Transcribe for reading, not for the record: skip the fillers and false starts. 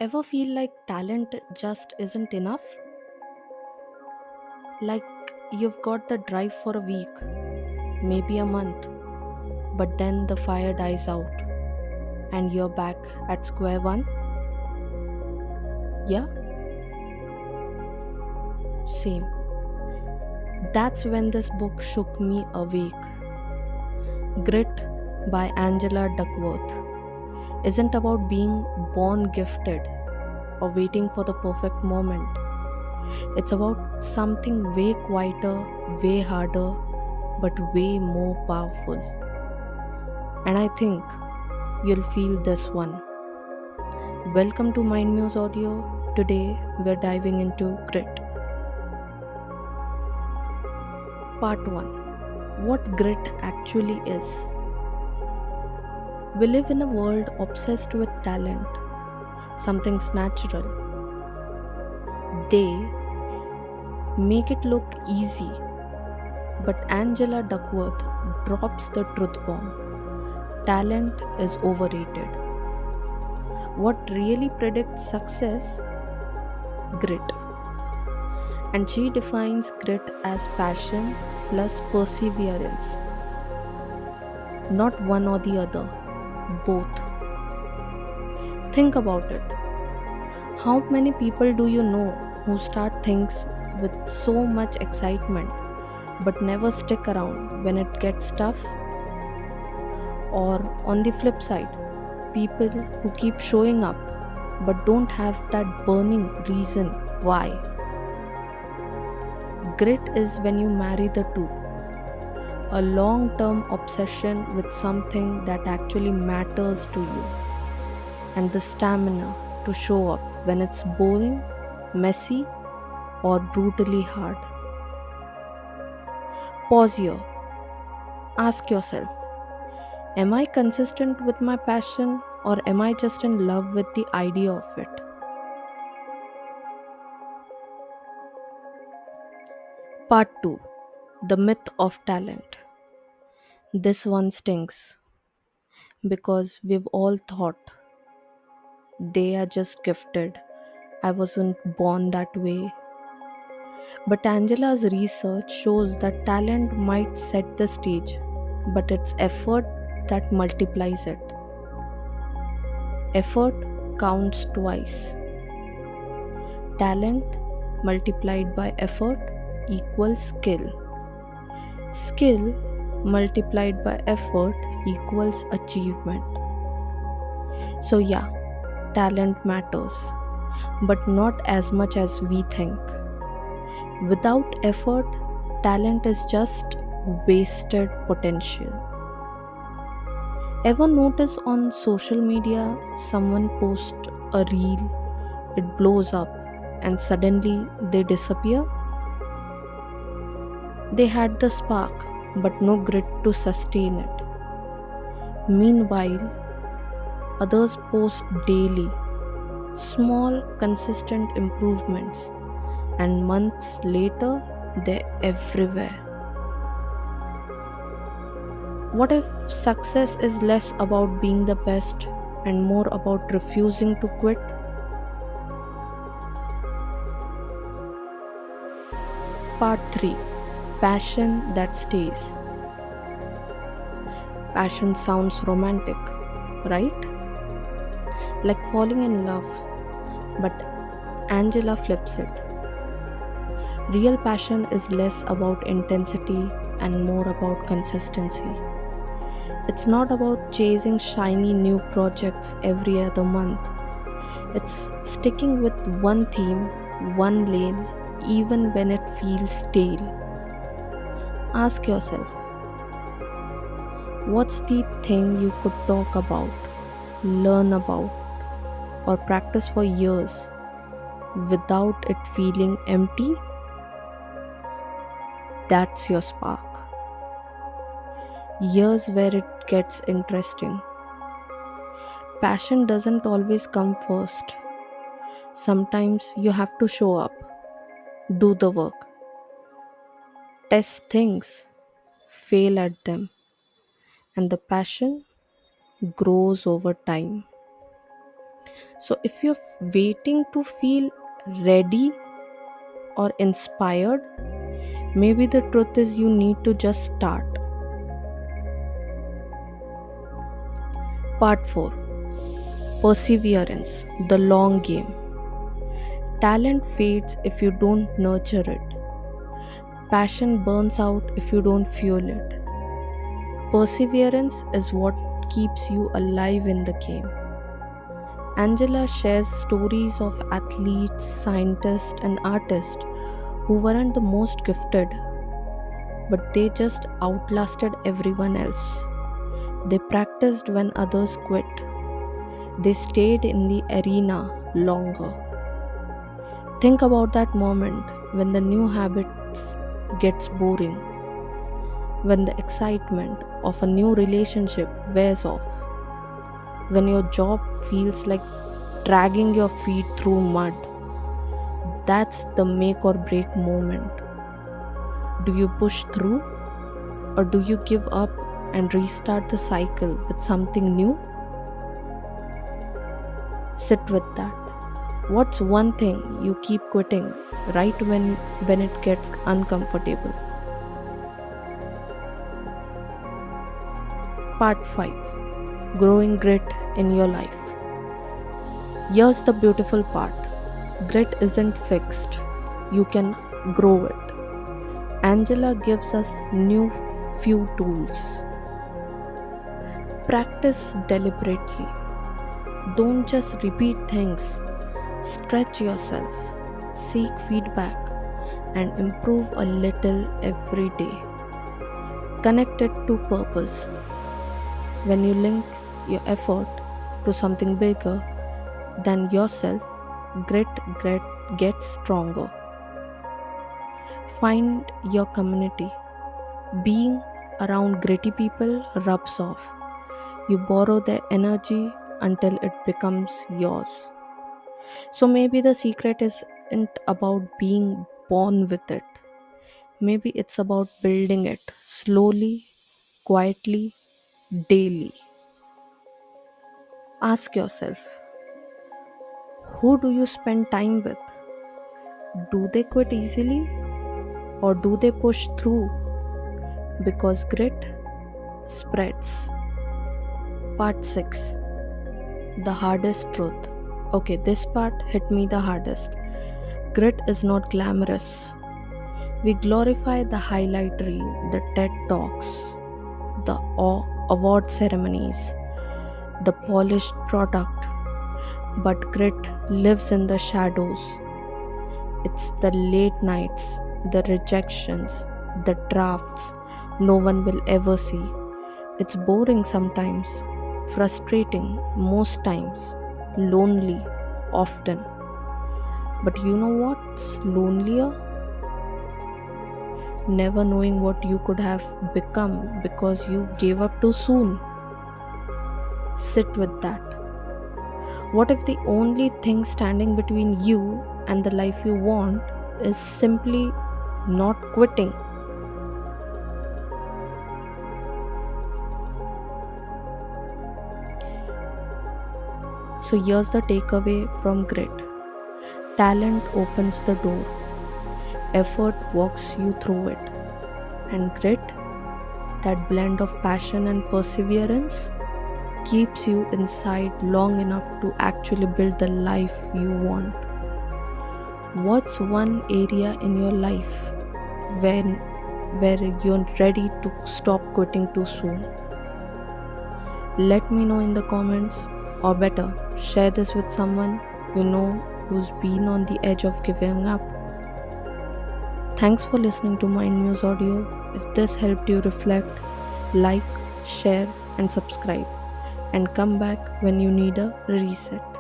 Ever feel like talent just isn't enough? Like you've got the drive for a week, maybe a month, but then the fire dies out and you're back at square one? Yeah, same. That's when this book shook me awake. Grit by Angela Duckworth isn't about being born gifted or waiting for the perfect moment. It's about something way quieter, way harder, but way more powerful. And I think you'll feel this one. Welcome to MindMuse Audio. Today we're diving into grit. Part 1. What grit actually is. We live in a world obsessed with talent, something's natural. They make it look easy, but Angela Duckworth drops the truth bomb. Talent is overrated. What really predicts success? Grit. And she defines grit as passion plus perseverance. Not one or the other, both. Think about it. How many people do you know who start things with so much excitement but never stick around when it gets tough? Or on the flip side, people who keep showing up but don't have that burning reason why. Grit is when you marry the two, a long term obsession with something that actually matters to you, and the stamina to show up when it's boring, messy, or brutally hard. Pause here. Ask yourself, am I consistent with my passion or am I just in love with the idea of it? Part 2. The myth of talent. This one stings because we've all thought they are just gifted. I wasn't born that way. But Angela's research shows that talent might set the stage, but it's effort that multiplies it. Effort counts twice. Talent multiplied by effort equals skill. Skill multiplied by effort equals achievement. So, yeah, talent matters, but not as much as we think. Without effort, talent is just wasted potential. Ever notice on social media someone posts a reel, it blows up, and suddenly they disappear? They had the spark, but no grit to sustain it. Meanwhile, others post daily, small, consistent improvements, and months later, they're everywhere. What if success is less about being the best and more about refusing to quit? Part 3. Passion that stays. Passion sounds romantic, right? Like falling in love, but Angela flips it. Real passion is less about intensity and more about consistency. It's not about chasing shiny new projects every other month. It's sticking with one theme, one lane, even when it feels stale. Ask yourself, what's the thing you could talk about, learn about, or practice for years without it feeling empty? That's your spark. Here's where it gets interesting. Passion doesn't always come first. Sometimes you have to show up, do the work, test things, fail at them, and the passion grows over time. So if you're waiting to feel ready or inspired, maybe the truth is you need to just start. Part 4: Perseverance, the long game. Talent fades if you don't nurture it. Passion burns out if you don't fuel it. Perseverance is what keeps you alive in the game. Angela shares stories of athletes, scientists, and artists who weren't the most gifted, but they just outlasted everyone else. They practiced when others quit. They stayed in the arena longer. Think about that moment when the new habits gets boring, when the excitement of a new relationship wears off, when your job feels like dragging your feet through mud. That's the make or break moment. Do you push through, or do you give up and restart the cycle with something new? Sit with that. What's one thing you keep quitting right when it gets uncomfortable? Part 5: Growing grit in your life. Here's the beautiful part: grit isn't fixed, you can grow it. Angela gives us new few tools. Practice deliberately. Don't just repeat things, stretch yourself, seek feedback, and improve a little every day. Connect it to purpose. When you link your effort to something bigger than yourself, grit gets stronger. Find your community. Being around gritty people rubs off. You borrow their energy until it becomes yours. So maybe the secret isn't about being born with it. Maybe it's about building it slowly, quietly, daily. Ask yourself, who do you spend time with? Do they quit easily, or do they push through? Because grit spreads. Part 6: The hardest truth. Okay, this part hit me the hardest. Grit is not glamorous. We glorify the highlight reel, the TED Talks, the award ceremonies, the polished product. But grit lives in the shadows. It's the late nights, the rejections, the drafts no one will ever see. It's boring sometimes, frustrating most times, lonely often. But you know what's lonelier? Never knowing what you could have become because you gave up too soon. Sit with that. What if the only thing standing between you and the life you want is simply not quitting? So here's the takeaway from grit: talent opens the door, effort walks you through it, and grit, that blend of passion and perseverance, keeps you inside long enough to actually build the life you want. What's one area in your life when where you're ready to stop quitting too soon? Let me know in the comments, or better, share this with someone you know who's been on the edge of giving up. Thanks for listening to MindMuse Audio. If this helped you reflect, like, share, and subscribe, and come back when you need a reset.